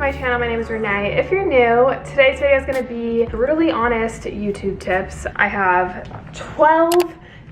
my channel. My name is Renee. If you're new, today's video is going to be brutally honest YouTube tips. I have 12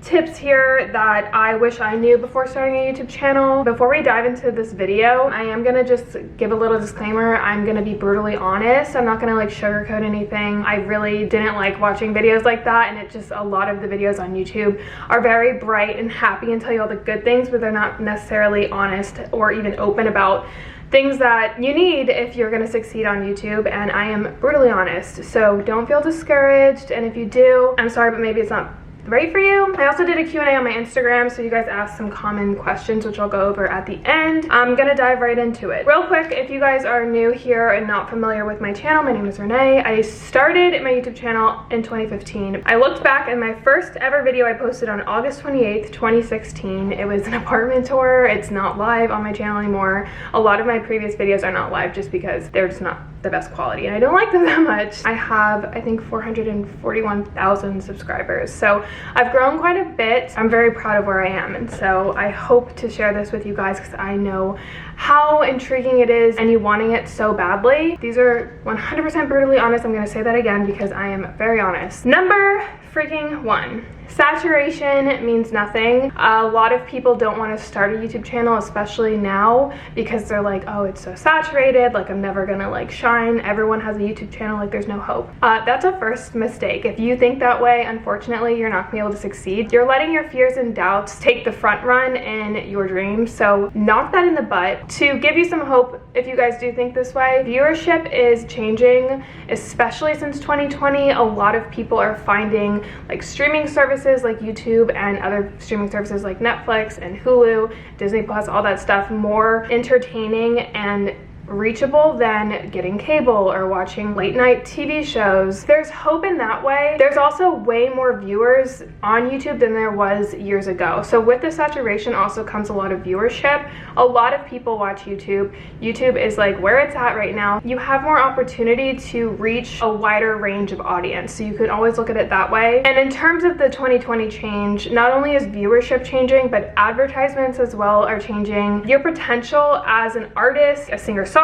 tips here that I wish I knew before starting a YouTube channel. Before we dive into this video, I am gonna just give a little disclaimer. I'm gonna be brutally honest. I'm not gonna like sugarcoat anything. I really didn't like watching videos like that, and it just, a lot of the videos on YouTube are very bright and happy and tell you all the good things, but they're not necessarily honest or even open about things that you need if you're going to succeed on YouTube, and I am brutally honest. So don't feel discouraged, and if you do, I'm sorry, but maybe it's not right for you. I also did a Q&A on my Instagram, so you guys asked some common questions, which I'll go over at the end. I'm gonna dive right into it. Real quick, if you guys are new here and not familiar with my channel, my name is Renee. I started my YouTube channel in 2015. I looked back and my first ever video I posted on August 28th, 2016. It was an apartment tour. It's not live on my channel anymore. A lot of my previous videos are not live just because they're just not the best quality and I don't like them that much. I have, I think, 441,000 subscribers. So I've grown quite a bit. I'm very proud of where I am, and so I hope to share this with you guys because I know how intriguing it is and you wanting it so badly. These are 100% brutally honest. I'm gonna say that again because I am very honest. Number freaking 1. Saturation means nothing. A lot of people don't want to start a YouTube channel, especially now, because they're like, oh, it's so saturated, like I'm never gonna like shine. Everyone has a YouTube channel, like there's no hope. That's a first mistake. If you think that way, unfortunately, you're not gonna be able to succeed. You're letting your fears and doubts take the front run in your dreams, so knock that in the butt. To give you some hope, if you guys do think this way, viewership is changing, especially since 2020. A lot of people are finding like streaming services like YouTube and other streaming services like Netflix and Hulu, Disney Plus, all that stuff more entertaining and reachable than getting cable or watching late night TV shows. There's hope in that way. There's also way more viewers on YouTube than there was years ago. So with the saturation also comes a lot of viewership. A lot of people watch YouTube. YouTube is like where it's at right now. You have more opportunity to reach a wider range of audience. So you can always look at it that way. And in terms of the 2020 change, not only is viewership changing, but advertisements as well are changing. Your potential as an artist, a singer-songwriter,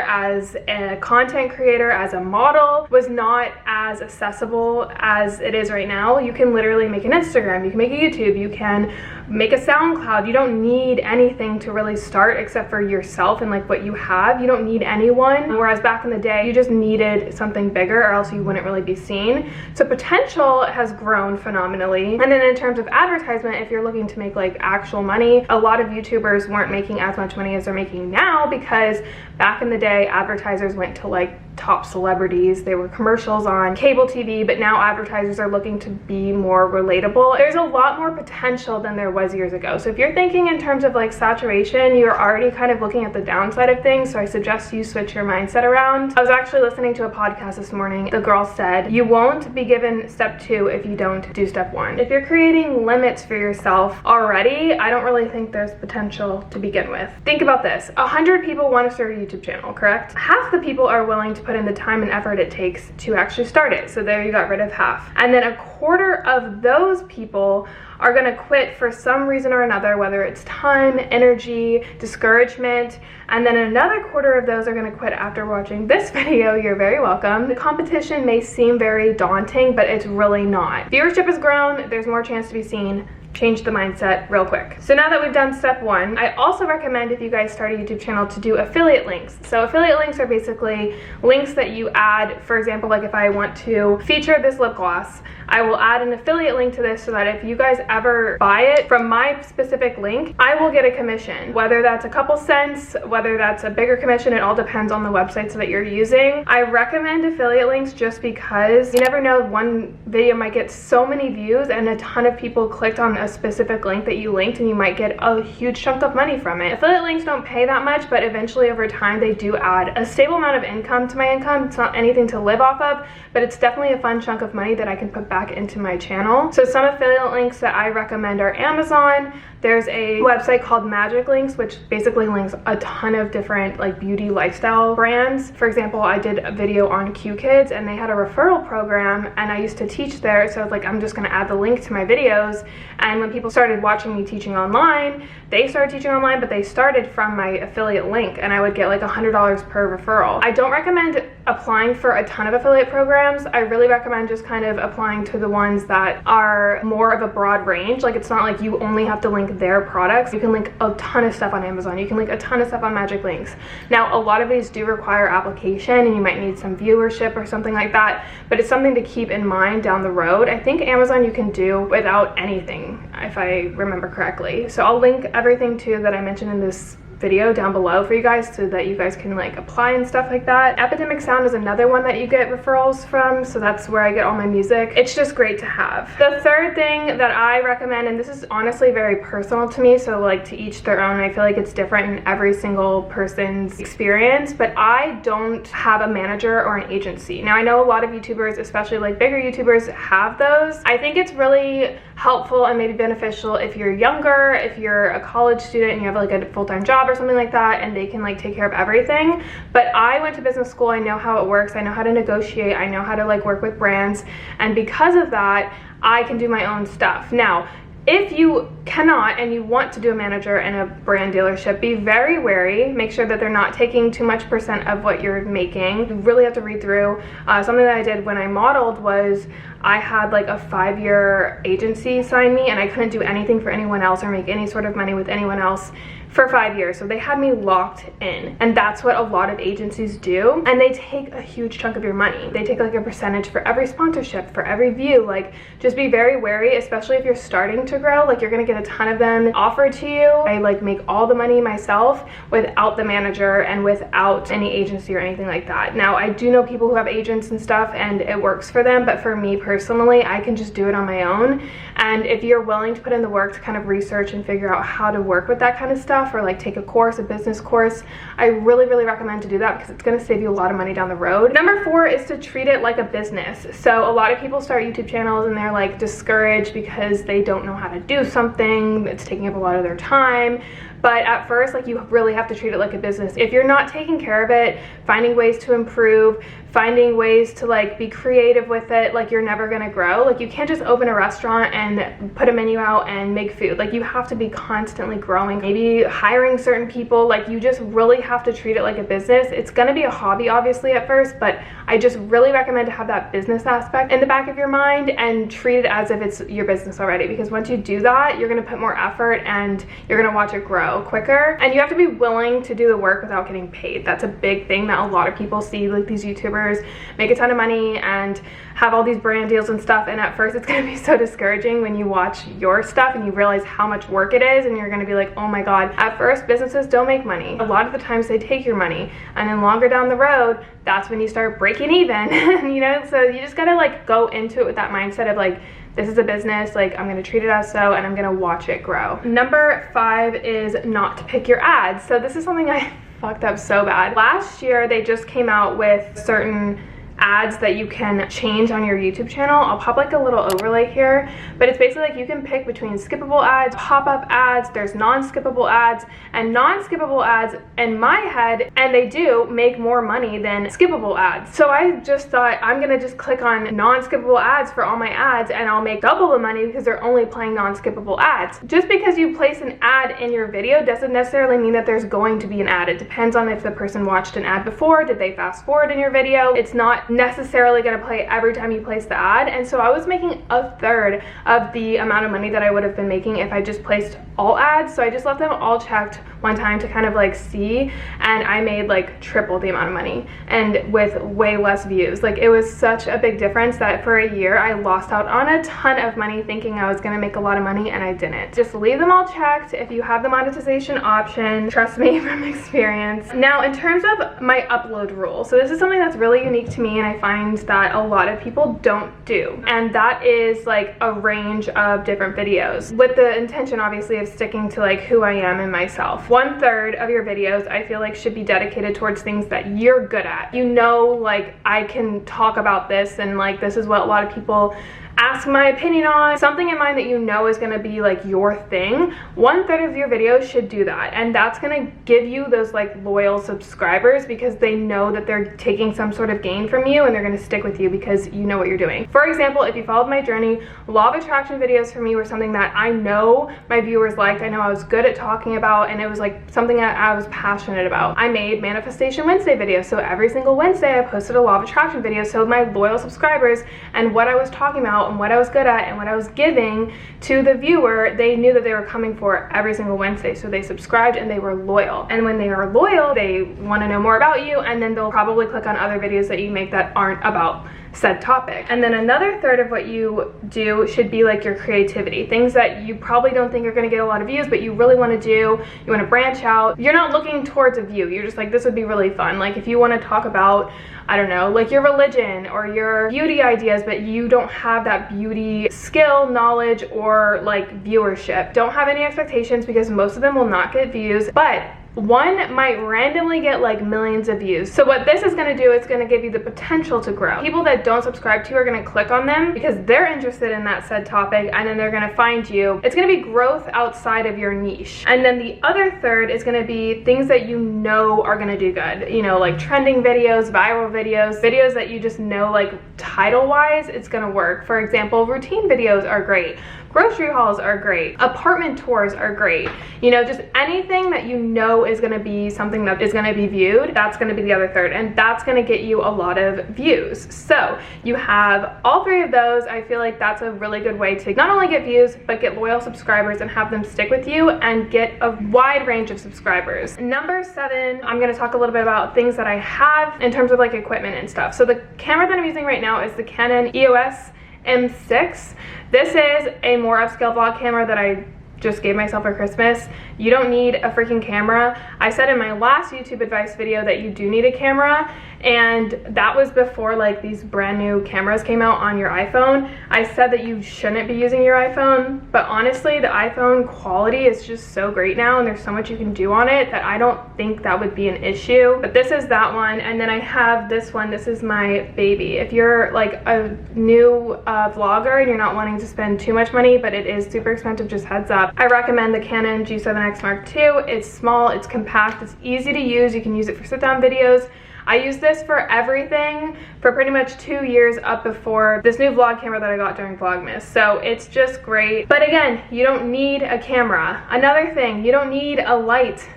as a content creator, as a model was not as accessible as it is right now. You can literally make an Instagram, you can make a YouTube, you can make a SoundCloud. You don't need anything to really start except for yourself and like what you have. You don't need anyone, whereas back in the day you just needed something bigger or else you wouldn't really be seen. So potential has grown phenomenally. And then in terms of advertisement, if you're looking to make like actual money, a lot of YouTubers weren't making as much money as they're making now because back in the day advertisers went to like top celebrities. They were commercials on cable TV, but now advertisers are looking to be more relatable. There's a lot more potential than there was years ago. So if you're thinking in terms of like saturation, you're already kind of looking at the downside of things. So I suggest you switch your mindset around. I was actually listening to a podcast this morning. The girl said, you won't be given step 2 if you don't do step 1. If you're creating limits for yourself already, I don't really think there's potential to begin with. Think about this. 100 people want to start a YouTube channel, correct? Half the people are willing to put in the time and effort it takes to actually start it. So there you got rid of half. And then a quarter of those people are going to quit for some reason or another, whether it's time, energy, discouragement, and then another quarter of those are going to quit after watching this video. You're very welcome. The competition may seem very daunting, but it's really not. Viewership has grown, there's more chance to be seen. Change the mindset real quick. So now that we've done step 1, I also recommend if you guys start a YouTube channel to do affiliate links. So affiliate links are basically links that you add. For example, like if I want to feature this lip gloss, I will add an affiliate link to this so that if you guys ever buy it from my specific link, I will get a commission. Whether that's a couple cents, whether that's a bigger commission, it all depends on the websites that you're using. I recommend affiliate links just because you never know, one video might get so many views and a ton of people clicked on a specific link that you linked and you might get a huge chunk of money from it. Affiliate links don't pay that much, but eventually over time they do add a stable amount of income to my income. It's not anything to live off of, but it's definitely a fun chunk of money that I can put back into my channel. So some affiliate links that I recommend are Amazon. There's a website called Magic Links, which basically links a ton of different like beauty lifestyle brands. For example, I did a video on Q Kids and they had a referral program and I used to teach there. So I was like, I'm just gonna add the link to my videos and And when people started watching me teaching online, they started teaching online, but they started from my affiliate link, and I would get like $100 per referral. I don't recommend applying for a ton of affiliate programs. I really recommend just kind of applying to the ones that are more of a broad range. Like, it's not like you only have to link their products. You can link a ton of stuff on Amazon. You can link a ton of stuff on Magic Links. Now, a lot of these do require application, and you might need some viewership or something like that, but it's something to keep in mind down the road. I think Amazon you can do without anything, if I remember correctly. So I'll link everything too that I mentioned in this video down below for you guys, so that you guys can like apply and stuff like that. Epidemic Sound is another one that you get referrals from, so that's where I get all my music. It's just great to have. The third thing that I recommend, and this is honestly very personal to me, so like to each their own, I feel like it's different in every single person's experience, but I don't have a manager or an agency. Now, I know a lot of YouTubers, especially like bigger YouTubers, have those. I think it's really helpful and maybe beneficial if you're younger, if you're a college student and you have like a full-time job or something like that, and they can like take care of everything. But I went to business school, I know how it works, I know how to negotiate, I know how to like work with brands, and because of that, I can do my own stuff. Now, if you cannot and you want to do a manager and a brand dealership, be very wary. Make sure that they're not taking too much % of what you're making. You really have to read through. Something that I did when I modeled was I had like a 5-year agency sign me, and I couldn't do anything for anyone else or make any sort of money with anyone else for 5 years. So they had me locked in, and that's what a lot of agencies do, and they take a huge chunk of your money. They take like a percentage for every sponsorship, for every view. Like, just be very wary, especially if you're starting to grow. Like, you're gonna get a ton of them offered to you. I like make all the money myself without the manager and without any agency or anything like that. Now, I do know people who have agents and stuff and it works for them, but for me personally, I can just do it on my own. And if you're willing to put in the work to kind of research and figure out how to work with that kind of stuff, or like take a course, a business course, I really recommend to do that, because it's going to save you a lot of money down the road. Number 4 is to treat it like a business. So a lot of people start YouTube channels and they're like discouraged because they don't know how to do something, it's taking up a lot of their time. But at first, like, you really have to treat it like a business. If you're not taking care of it, finding ways to improve, finding ways to like be creative with it, like, you're never gonna grow. Like, you can't just open a restaurant and put a menu out and make food. Like, you have to be constantly growing, maybe hiring certain people. Like, you just really have to treat it like a business. It's gonna be a hobby obviously at first, but I just really recommend to have that business aspect in the back of your mind and treat it as if it's your business already, because once you do that, you're gonna put more effort and you're gonna watch it grow quicker. And you have to be willing to do the work without getting paid. That's a big thing that a lot of people see. Like, these YouTubers make a ton of money and have all these brand deals and stuff, and at first it's going to be so discouraging when you watch your stuff and you realize how much work it is, and you're going to be like, oh my god. At first, businesses don't make money. A lot of the times they take your money, and then longer down the road, that's when you start breaking even. You know, so you just got to like go into it with that mindset of like, this is a business, like, I'm gonna treat it as so, and I'm gonna watch it grow. Number 5 is not to pick your ads. So this is something I fucked up so bad. Last year, they just came out with certain ads that you can change on your YouTube channel. I'll pop like a little overlay here, but it's basically like you can pick between skippable ads, pop-up ads, there's non-skippable ads, and non-skippable ads in my head, and they do make more money than skippable ads. So I just thought, I'm gonna just click on non-skippable ads for all my ads, and I'll make double the money because they're only playing non-skippable ads. Just because you place an ad in your video doesn't necessarily mean that there's going to be an ad. It depends on if the person watched an ad before, did they fast forward in your video. It's not necessarily going to play every time you place the ad, and so I was making a third of the amount of money that I would have been making if I just placed all ads. So I just left them all checked one time to kind of like see, and I made like triple the amount of money and with way less views. Like, it was such a big difference that for a year I lost out on a ton of money thinking I was going to make a lot of money, and I didn't. Just leave them all checked if you have the monetization option. Trust me from experience. Now, in terms of my upload rule, so this is something that's really unique to me, and I find that a lot of people don't do, and that is like a range of different videos with the intention obviously of sticking to like who I am and myself. 1/3 of your videos I feel like should be dedicated towards things that you're good at. You know, like, I can talk about this, and like, this is what a lot of people ask my opinion on, something in mind that you know is gonna be like your thing, 1/3 of your videos should do that. And that's gonna give you those like loyal subscribers because they know that they're taking some sort of gain from you and they're gonna stick with you because you know what you're doing. For example, if you followed my journey, law of attraction videos for me were something that I know my viewers liked. I know I was good at talking about, and it was like something that I was passionate about. I made Manifestation Wednesday videos, so every single Wednesday I posted a law of attraction video, so my loyal subscribers and what I was talking about and what I was good at and what I was giving to the viewer, they knew that they were coming for every single Wednesday, so they subscribed and they were loyal. And when they are loyal, they want to know more about you, and then they'll probably click on other videos that you make that aren't about said topic. And then another third of what you do should be like your creativity, things that you probably don't think are going to get a lot of views but you really want to do. You want to branch out. You're not looking towards a view, you're just like, this would be really fun. Like if you want to talk about, I don't know, like your religion or your beauty ideas, but you don't have that beauty skill, knowledge, or like viewership, don't have any expectations because most of them will not get views, but one might randomly get like millions of views. So what this is going to do, it's going to give you the potential to grow. People that don't subscribe to you are going to click on them because they're interested in that said topic, and then they're going to find you. It's going to be growth outside of your niche. And then the other third is going to be things that you know are going to do good, you know, like trending videos, viral videos, videos that you just know like title wise it's going to work. For example, routine videos are great, grocery hauls are great, apartment tours are great, you know, just anything that you know is going to be something that is going to be viewed, that's going to be the other third, and that's going to get you a lot of views. So you have all three of those. I feel like that's a really good way to not only get views but get loyal subscribers and have them stick with you and get a wide range of subscribers. Number 7, I'm going to talk a little bit about things that I have in terms of like equipment and stuff. So the camera that I'm using right now is the Canon EOS M6. This is a more upscale vlog camera that I just gave myself for Christmas. You don't need a freaking camera. I said in my last YouTube advice video that you do need a camera, and that was before like these brand new cameras came out on your iPhone. I said that you shouldn't be using your iPhone, but honestly the iPhone quality is just so great now and there's so much you can do on it that I don't think that would be an issue. But this is that one, and then I have this one. This is my baby. If you're like a new vlogger and you're not wanting to spend too much money but it is super expensive, just heads up, I recommend the Canon G7X Mark II. It's small, it's compact, it's easy to use. You can use it for sit-down videos. I use this for everything for pretty much 2 years up before this new vlog camera that I got during Vlogmas. So it's just great. But again, you don't need a camera. Another thing, you don't need a light.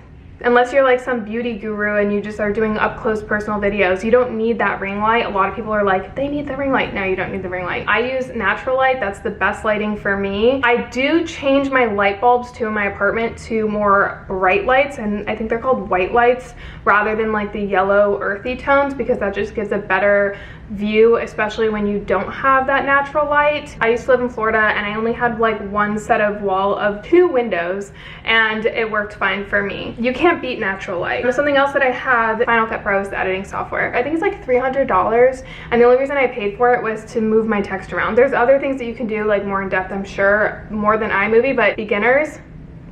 Unless you're like some beauty guru and you just are doing up close personal videos, you don't need that ring light. A lot of people are like, they need the ring light. No, you don't need the ring light. I use natural light. That's the best lighting for me. I do change my light bulbs too in my apartment to more bright lights, and I think they're called white lights rather than like the yellow earthy tones, because that just gives a better view, especially when you don't have that natural light. I used to live in Florida and I only had like one set of wall of 2 windows and it worked fine for me. You can't beat natural light. Something else that I have, Final Cut Pro, is the editing software. I think it's like $300, and the only reason I paid for it was to move my text around. There's other things that you can do like more in depth, I'm sure, more than iMovie, but beginners,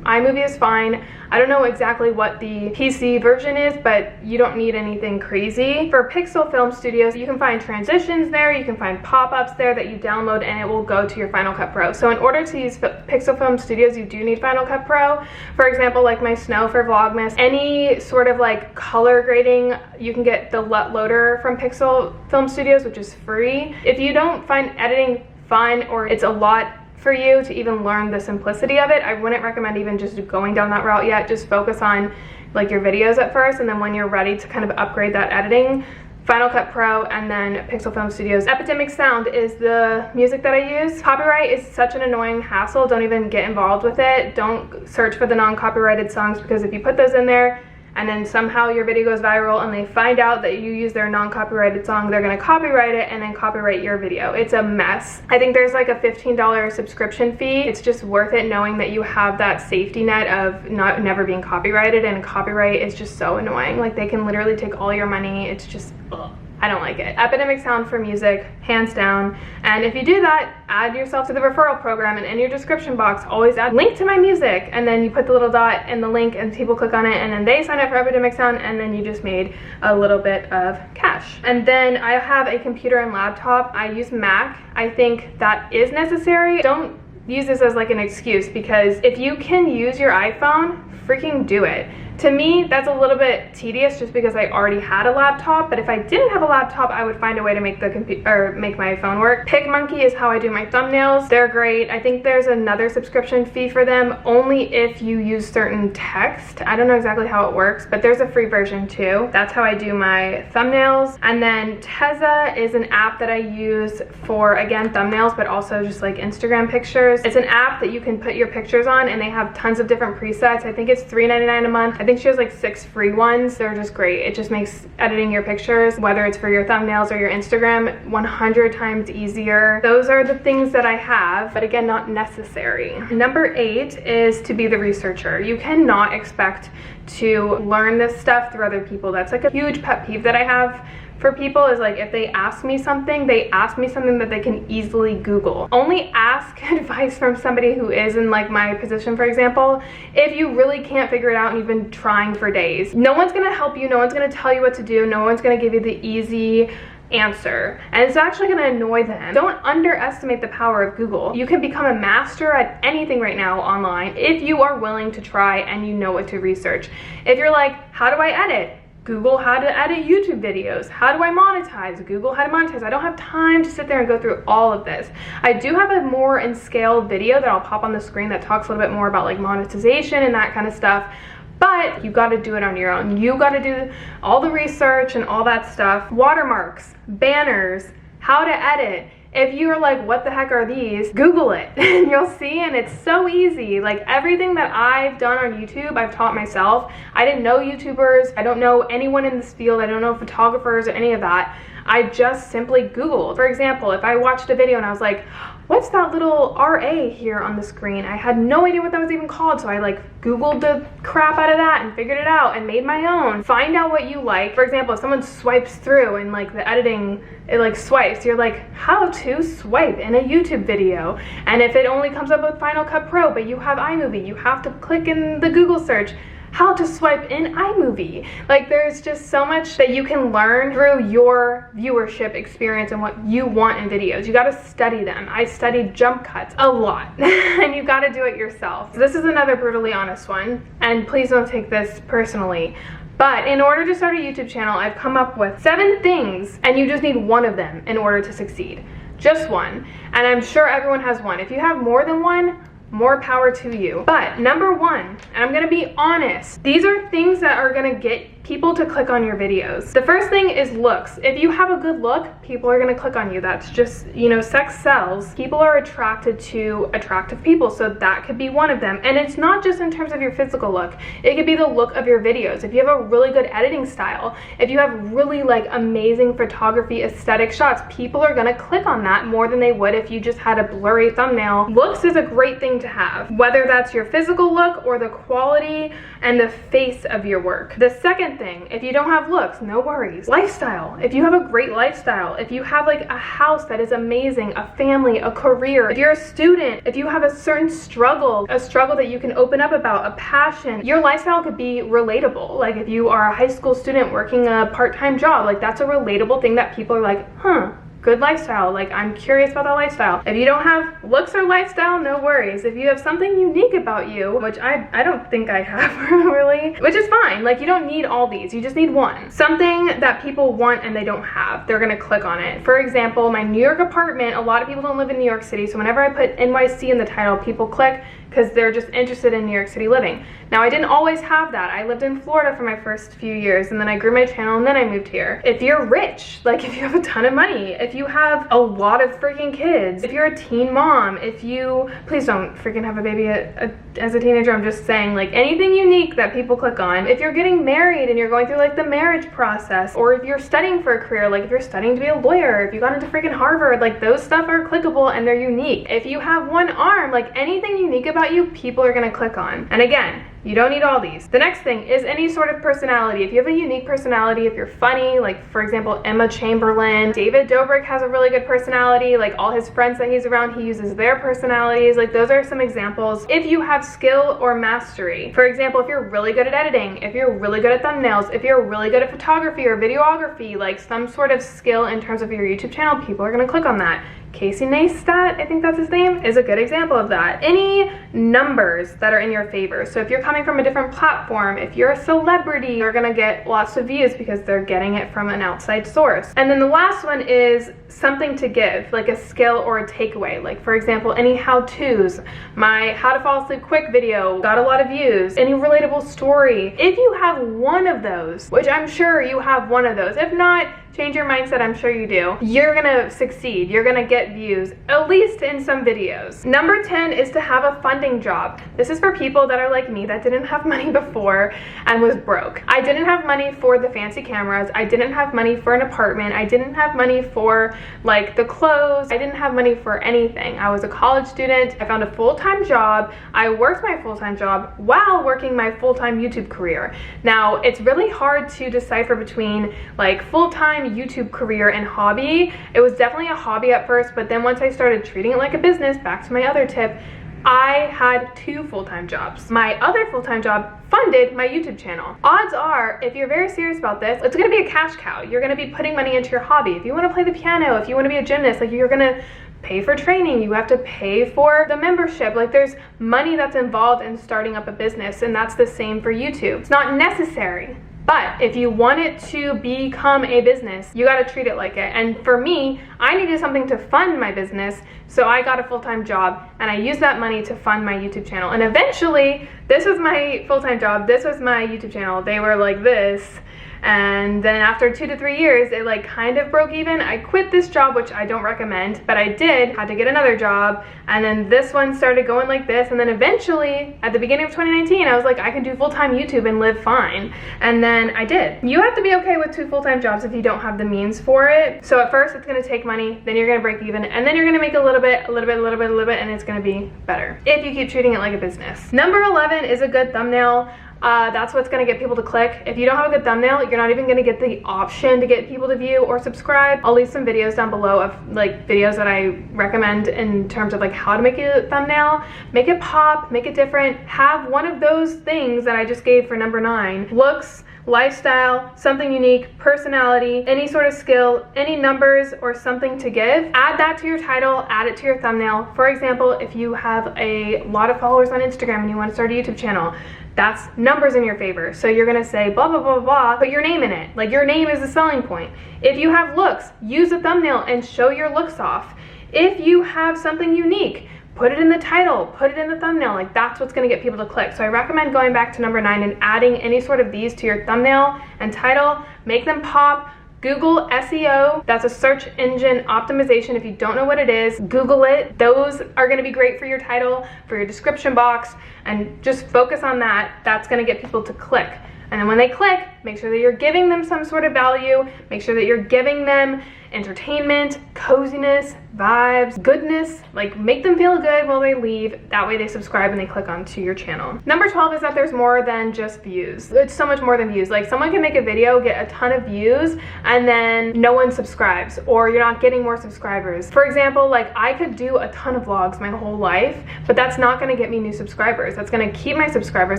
iMovie is fine. I don't know exactly what the PC version is, but you don't need anything crazy. For Pixel Film Studios, you can find transitions there, you can find pop-ups there that you download and it will go to your Final Cut Pro. So in order to use Pixel Film Studios, you do need Final Cut Pro. For example, like my snow for Vlogmas, any sort of like color grading, you can get the LUT loader from Pixel Film Studios, which is free. If you don't find editing fun or it's a lot for you to even learn the simplicity of it, I wouldn't recommend even just going down that route yet. Just focus on like your videos at first, and then when you're ready to kind of upgrade that editing, Final Cut Pro and then Pixel Film Studios. Epidemic Sound is the music that I use. Copyright is such an annoying hassle. Don't even get involved with it. Don't search for the non-copyrighted songs, because if you put those in there and then somehow your video goes viral and they find out that you use their non-copyrighted song, they're gonna copyright it and then copyright your video. It's a mess. I think there's like a $15 subscription fee. It's just worth it knowing that you have that safety net of never being copyrighted, and copyright is just so annoying. Like they can literally take all your money. It's just, ugh. I don't like it. Epidemic Sound for music, hands down. And if you do that, add yourself to the referral program, and in your description box, always add link to my music, and then you put the little dot in the link and people click on it, and then they sign up for Epidemic Sound, and then you just made a little bit of cash. And then I have a computer and laptop. I use Mac. I think that is necessary. Don't use this as like an excuse, because if you can use your iPhone, freaking do it. To me, that's a little bit tedious just because I already had a laptop, but if I didn't have a laptop, I would find a way to make make my phone work. PicMonkey is how I do my thumbnails. They're great. I think there's another subscription fee for them, only if you use certain text. I don't know exactly how it works, but there's a free version too. That's how I do my thumbnails. And then Tezza is an app that I use for, again, thumbnails, but also just like Instagram pictures. It's an app that you can put your pictures on, and they have tons of different presets. I think it's $3.99 a month. I think she has like 6 free ones. They're just great. It just makes editing your pictures, whether it's for your thumbnails or your Instagram, 100 times easier. Those are the things that I have, but again, not necessary. Number 8 is to be the researcher. You cannot expect to learn this stuff through other people. That's like a huge pet peeve that I have for people, is like if they ask me something, they ask me something that they can easily Google. Only ask advice from somebody who is in like my position, for example, if you really can't figure it out and you've been trying for days. No one's gonna help you, no one's gonna tell you what to do, no one's gonna give you the easy answer, and it's actually going to annoy them. Don't underestimate the power of Google. You can become a master at anything right now online if you are willing to try and you know what to research. If you're like, how do I edit? Google how to edit YouTube videos. How do I monetize? Google how to monetize. I don't have time to sit there and go through all of this. I do have a more in scale video that I'll pop on the screen that talks a little bit more about like monetization and that kind of stuff. But you got to do it on your own. You got to do all the research and all that stuff. Watermarks, banners, how to edit. If you're like, what the heck are these? Google it and you'll see, and it's so easy. Like everything that I've done on YouTube, I've taught myself. I didn't know YouTubers. I don't know anyone in this field. I don't know photographers or any of that. I just simply Googled. For example, if I watched a video and I was like, what's that little RA here on the screen? I had no idea what that was even called, so I like Googled the crap out of that and figured it out and made my own. Find out what you like. For example, if someone swipes through and like the editing, it like swipes, you're like, how to swipe in a YouTube video. And if it only comes up with Final Cut Pro, but you have iMovie, you have to click in the Google search, how to swipe in iMovie. Like there's just so much that you can learn through your viewership experience and what you want in videos. You gotta study them. I studied jump cuts a lot and you gotta do it yourself. This is another brutally honest one, and please don't take this personally. But in order to start a YouTube channel, I've come up with 7 things, and you just need one of them in order to succeed. Just one. And I'm sure everyone has one. If you have more than one, more power to you. But number 1, and I'm gonna be honest, these are things that are gonna get people to click on your videos. The first thing is looks. If you have a good look, people are gonna click on you. That's just, you know, sex sells. People are attracted to attractive people, so that could be one of them. And it's not just in terms of your physical look. It could be the look of your videos. If you have a really good editing style, if you have really like amazing photography aesthetic shots, people are gonna click on that more than they would if you just had a blurry thumbnail. Looks is a great thing to have, whether that's your physical look or the quality and the face of your work. The second thing, if you don't have looks, no worries. Lifestyle. If you have a great lifestyle, if you have like a house that is amazing, a family, a career, if you're a student, if you have a certain struggle, a struggle that you can open up about, a passion, your lifestyle could be relatable. Like if you are a high school student working a part-time job, like that's a relatable thing that people are like, huh, good lifestyle, like I'm curious about that lifestyle. If you don't have looks or lifestyle, no worries. If you have something unique about you, which I don't think I have really, which is fine. Like you don't need all these, you just need one. Something that people want and they don't have, they're gonna click on it. For example, my New York apartment, a lot of people don't live in New York City, so whenever I put NYC in the title, people click because they're just interested in New York City living. Now, I didn't always have that. I lived in Florida for my first few years, and then I grew my channel, and then I moved here. If you're rich, like if you have a ton of money, if you have a lot of freaking kids, if you're a teen mom, if you, please don't freaking have a baby as a teenager, I'm just saying, like anything unique that people click on. If you're getting married and you're going through like the marriage process, or if you're studying for a career, like if you're studying to be a lawyer, if you got into freaking Harvard, like those stuff are clickable and they're unique. If you have one arm, like anything unique about you, people are gonna click on. And again, You don't need all these. The next thing is any sort of personality. If you have a unique personality, if you're funny, like for example, Emma Chamberlain, David Dobrik has a really good personality, like all his friends that he's around, he uses their personalities. Like those are some examples. If you have skill or mastery, for example, if you're really good at editing, if you're really good at thumbnails, if you're really good at photography or videography, like some sort of skill in terms of your YouTube channel, people are gonna click on that. Casey Neistat, I think that's his name, is a good example of that. Any numbers that are in your favor. So if you're coming from a different platform, if you're a celebrity, you're gonna get lots of views because they're getting it from an outside source. And then the last one is something to give, like a skill or a takeaway. Like for example, any how-tos. My how to fall asleep quick video got a lot of views. Any relatable story. If you have one of those, which I'm sure you have one of those, if not, change your mindset, I'm sure you do. You're gonna succeed. You're gonna get views, at least in some videos. Number 10 is to have a funding job. This is for people that are like me that didn't have money before and was broke. I didn't have money for the fancy cameras. I didn't have money for an apartment. I didn't have money for like the clothes. I didn't have money for anything. I was a college student. I found a full-time job. I worked my full-time job while working my full-time YouTube career. Now, it's really hard to decipher between like full-time YouTube career and hobby. It was definitely a hobby at first, but then once I started treating it like a business, back to my other tip, I had 2 full-time jobs. My other full-time job funded my YouTube channel. Odds are, if you're very serious about this, it's gonna be a cash cow. You're gonna be putting money into your hobby. If you wanna play the piano, if you wanna be a gymnast, like you're gonna pay for training, you have to pay for the membership. Like there's money that's involved in starting up a business, and that's the same for YouTube. It's not necessary. But if you want it to become a business, you got to treat it like it. And for me, I needed something to fund my business, so I got a full-time job and I used that money to fund my YouTube channel. And eventually, this was my full-time job, this was my YouTube channel. They were like this. And then after 2 to 3 years, it like kind of broke even. I quit this job, which I don't recommend, but I had to get another job. And then this one started going like this. And then eventually at the beginning of 2019, I was like, I can do full-time YouTube and live fine. And then I did. You have to be okay with 2 full-time jobs if you don't have the means for it. So at first it's gonna take money, then you're gonna break even, and then you're gonna make a little bit, and it's gonna be better if you keep treating it like a business. Number 11 is a good thumbnail. That's what's gonna get people to click. If you don't have a good thumbnail, you're not even gonna get the option to get people to view or subscribe. I'll leave some videos down below of like videos that I recommend in terms of like how to make a thumbnail. Make it pop, make it different. Have one of those things that I just gave for number 9. Looks, lifestyle, something unique, personality, any sort of skill, any numbers or something to give. Add that to your title, add it to your thumbnail. For example, if you have a lot of followers on Instagram and you want to start a YouTube channel, that's numbers in your favor. So you're gonna say blah, blah, blah, blah, put your name in it. Like your name is the selling point. If you have looks, use a thumbnail and show your looks off. If you have something unique, put it in the title, put it in the thumbnail. Like that's what's gonna get people to click. So I recommend going back to number 9 and adding any sort of these to your thumbnail and title, make them pop. Google SEO, that's a search engine optimization. If you don't know what it is, Google it. Those are gonna be great for your title, for your description box, and just focus on that. That's gonna get people to click. And then when they click, make sure that you're giving them some sort of value, make sure that you're giving them entertainment, coziness, vibes, goodness, like make them feel good while they leave. That way they subscribe and they click onto your channel. Number 12 is that there's more than just views. It's so much more than views. Like someone can make a video, get a ton of views, and then no one subscribes, or you're not getting more subscribers. For example, like I could do a ton of vlogs my whole life, but that's not gonna get me new subscribers. That's gonna keep my subscribers.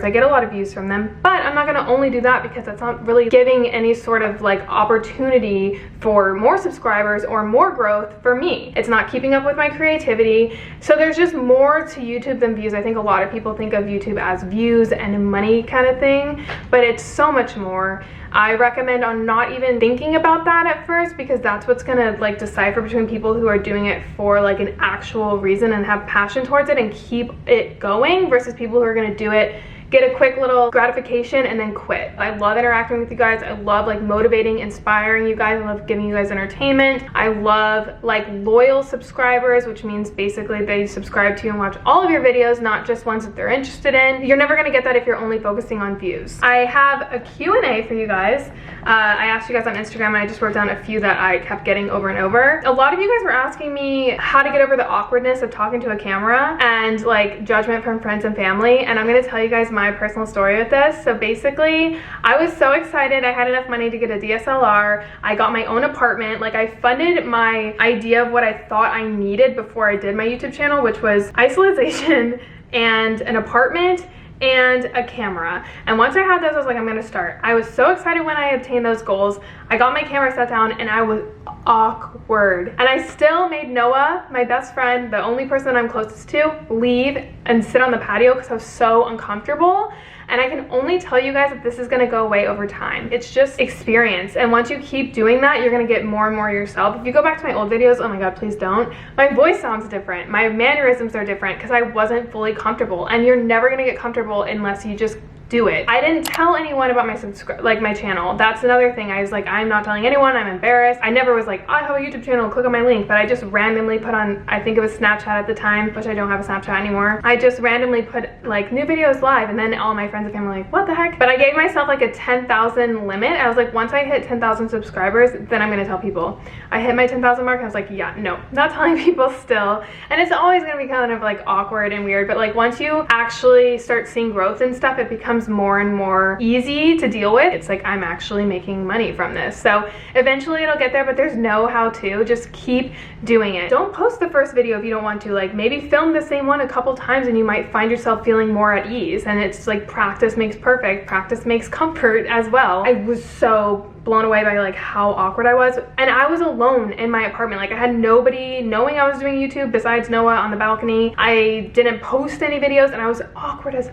I get a lot of views from them, but I'm not gonna only do that because that's not really giving any sort of like opportunity for more subscribers or more growth for me. It's not keeping up with my creativity. So there's just more to YouTube than views. I think a lot of people think of YouTube as views and money kind of thing, but it's so much more. I recommend on not even thinking about that at first, because that's what's gonna like decipher between people who are doing it for like an actual reason and have passion towards it and keep it going versus people who are gonna do it, get a quick little gratification and then quit. I love interacting with you guys. I love like motivating, inspiring you guys. I love giving you guys entertainment. I love like loyal subscribers, which means basically they subscribe to you and watch all of your videos, not just ones that they're interested in. You're never gonna get that if you're only focusing on views. I have a Q&A for you guys. I asked you guys on Instagram and I just wrote down a few that I kept getting over and over. A lot of you guys were asking me how to get over the awkwardness of talking to a camera and like judgment from friends and family. And I'm gonna tell you guys my my personal story with this. So basically, I was so excited. I had enough money to get a DSLR. I got my own apartment. Like, I funded my idea of what I thought I needed before I did my YouTube channel, which was isolation and an apartment and a camera. And once I had those, I was like, I'm gonna start. I was so excited when I obtained those goals. I got my camera set down and I was awkward. And I still made Noah, my best friend, the only person I'm closest to, leave and sit on the patio because I was so uncomfortable. And I can only tell you guys that this is gonna go away over time. It's just experience. And once you keep doing that, you're gonna get more and more yourself. If you go back to my old videos, oh my God, please don't. My voice sounds different. My mannerisms are different because I wasn't fully comfortable. And you're never gonna get comfortable unless you just do it. I didn't tell anyone about my channel. That's another thing. I was like, I'm not telling anyone, I'm embarrassed. I never was like, I have a YouTube channel, click on my link, but I just randomly put on, I think it was Snapchat at the time, which I don't have a Snapchat anymore. I just randomly put like new videos live, and then all my friends and family were like, what the heck? But I gave myself like a 10,000 limit. I was like, once I hit 10,000 subscribers, then I'm gonna tell people. I hit my 10,000 mark, I was like, yeah, no, not telling people still. And it's always gonna be kind of like awkward and weird, but like once you actually start seeing growth and stuff, it becomes more and more easy to deal with. It's like, I'm actually making money from this. So eventually it'll get there, but there's no how to. Just keep doing it. Don't post the first video if you don't want to. Like, maybe film the same one a couple times and you might find yourself feeling more at ease. And it's like, practice makes perfect. Practice makes comfort as well. I was so blown away by like how awkward I was. And I was alone in my apartment. Like, I had nobody knowing I was doing YouTube besides Noah on the balcony. I didn't post any videos and I was awkward as.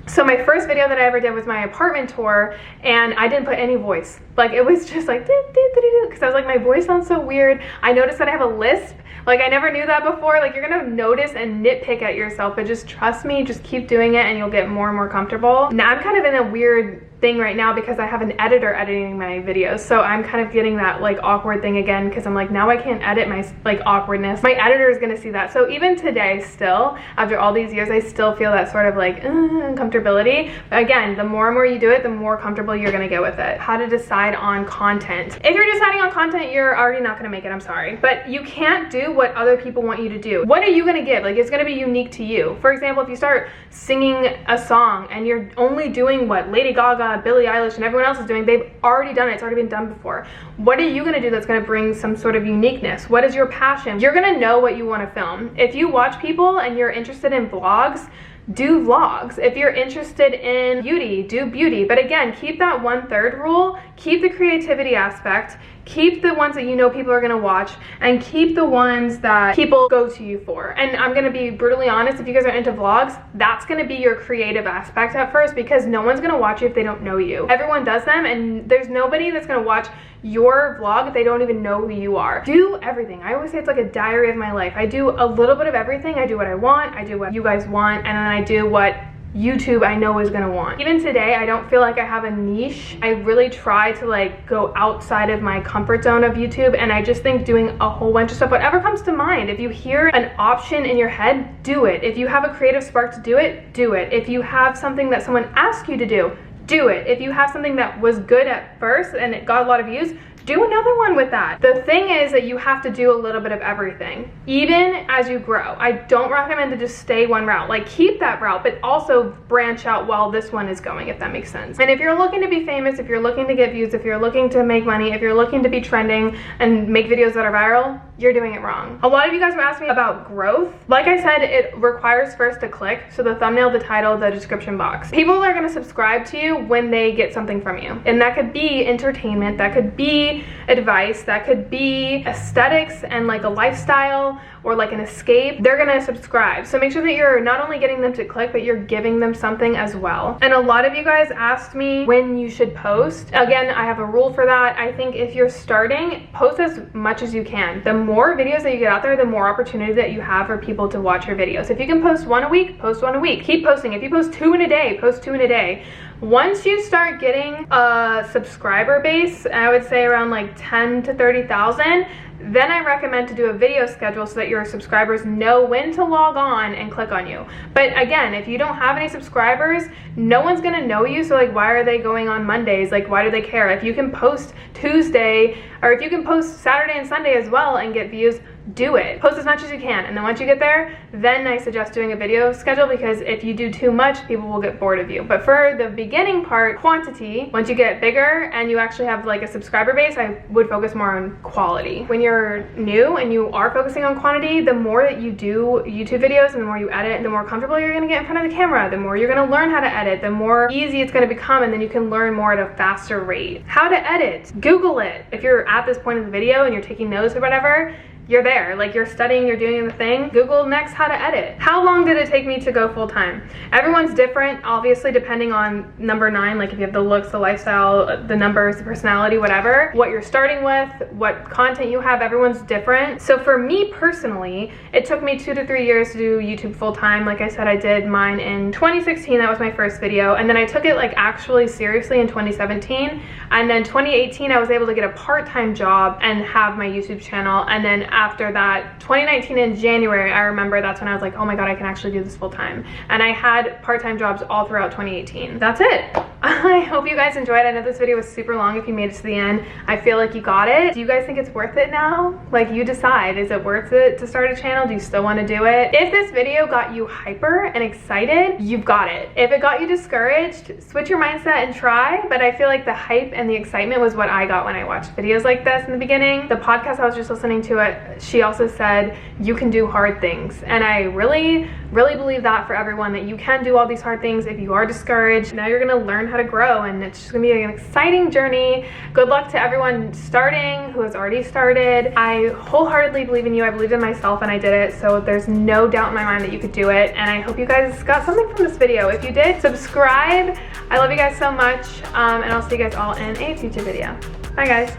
So my first video that I ever did was my apartment tour, and I didn't put any voice. Like, it was just like, because I was like, my voice sounds so weird. I noticed that I have a lisp. Like, I never knew that before. Like, you're gonna notice and nitpick at yourself, but just trust me, just keep doing it and you'll get more and more comfortable. Now I'm kind of in a weird thing right now because I have an editor editing my videos, so I'm kind of getting that like awkward thing again because I'm like, now I can't edit my like awkwardness. My editor is gonna see that. So even today, still after all these years, I still feel that sort of like uncomfortability. But again, the more and more you do it, the more comfortable you're gonna get with it. How to decide on content. If you're deciding on content, you're already not gonna make it, I'm sorry, but you can't do what other people want you to do. What are you gonna give? Like, it's gonna be unique to you. For example, if you start singing a song and you're only doing what Lady Gaga, Billie Eilish, and everyone else is doing, they've already done it. It's already been done before. What are you gonna do that's gonna bring some sort of uniqueness? What is your passion? You're gonna know what you wanna film. If you watch people and you're interested in vlogs, do vlogs. If you're interested in beauty, do beauty. But again, keep that 1/3 rule, keep the creativity aspect, keep the ones that you know people are gonna watch, and keep the ones that people go to you for. And I'm gonna be brutally honest, if you guys are into vlogs, that's gonna be your creative aspect at first, because no one's gonna watch you if they don't know you. Everyone does them, and there's nobody that's gonna watch your vlog if they don't even know who you are. Do everything. I always say it's like a diary of my life. I do a little bit of everything. I do what I want, I do what you guys want, and then I do what YouTube I know is gonna want. Even today, I don't feel like I have a niche. I really try to like go outside of my comfort zone of YouTube, and I just think doing a whole bunch of stuff, whatever comes to mind. If you hear an option in your head, do it. If you have a creative spark to do it, do it. If you have something that someone asked you to do it. If you have something that was good at first and it got a lot of views, do another one with that. The thing is that you have to do a little bit of everything, even as you grow. I don't recommend to just stay one route. Like, keep that route, but also branch out while this one is going, if that makes sense. And if you're looking to be famous, if you're looking to get views, if you're looking to make money, if you're looking to be trending and make videos that are viral, you're doing it wrong. A lot of you guys were asking me about growth. Like I said, it requires first a click. So the thumbnail, the title, the description box. People are gonna subscribe to you when they get something from you. And that could be entertainment, that could be advice, that could be aesthetics and like a lifestyle or like an escape. They're gonna subscribe. So make sure that you're not only getting them to click, but you're giving them something as well. And a lot of you guys asked me when you should post. Again, I have a rule for that. I think if you're starting, post as much as you can. The more videos that you get out there, the more opportunity that you have for people to watch your videos. If you can post one a week, post one a week. Keep posting. If you post 2 in a day, post 2 in a day. Once you start getting a subscriber base, I would say around like 10 to 30,000, then I recommend to do a video schedule so that your subscribers know when to log on and click on you. But again, if you don't have any subscribers, no one's gonna know you, so like, why are they going on Mondays? Like, why do they care? If you can post Tuesday, or if you can post Saturday and Sunday as well and get views, do it. Post as much as you can, and then once you get there, then I suggest doing a video schedule, because if you do too much, people will get bored of you. But for the beginning part, quantity, once you get bigger and you actually have like a subscriber base, I would focus more on quality. When you're new and you are focusing on quantity, the more that you do YouTube videos and the more you edit, the more comfortable you're gonna get in front of the camera, the more you're gonna learn how to edit, the more easy it's gonna become, and then you can learn more at a faster rate. How to edit, Google it. If you're at this point of the video and you're taking notes or whatever, you're there, like you're studying, you're doing the thing. Google next how to edit. How long did it take me to go full time? Everyone's different, obviously, depending on number 9, like if you have the looks, the lifestyle, the numbers, the personality, whatever, what you're starting with, what content you have, everyone's different. So for me personally, it took me 2 to 3 years to do YouTube full time. Like I said, I did mine in 2016, that was my first video. And then I took it like actually seriously in 2017. And then 2018, I was able to get a part-time job and have my YouTube channel. And then after that, 2019 in January, I remember that's when I was like, oh my God, I can actually do this full time. And I had part-time jobs all throughout 2018. That's it. I hope you guys enjoyed. I know this video was super long. If you made it to the end, I feel like you got it. Do you guys think it's worth it now? Like, you decide, is it worth it to start a channel? Do you still want to do it? If this video got you hyper and excited, you've got it. If it got you discouraged, switch your mindset and try. But I feel like the hype and the excitement was what I got when I watched videos like this in the beginning. The podcast I was just listening to it, she also said, you can do hard things. And I really believe that for everyone, that you can do all these hard things if you are discouraged. Now you're gonna learn how to grow, and it's just gonna be an exciting journey. Good luck to everyone starting, who has already started. I wholeheartedly believe in you. I believed in myself and I did it. So there's no doubt in my mind that you could do it. And I hope you guys got something from this video. If you did, subscribe. I love you guys so much. And I'll see you guys all in a future video. Bye guys.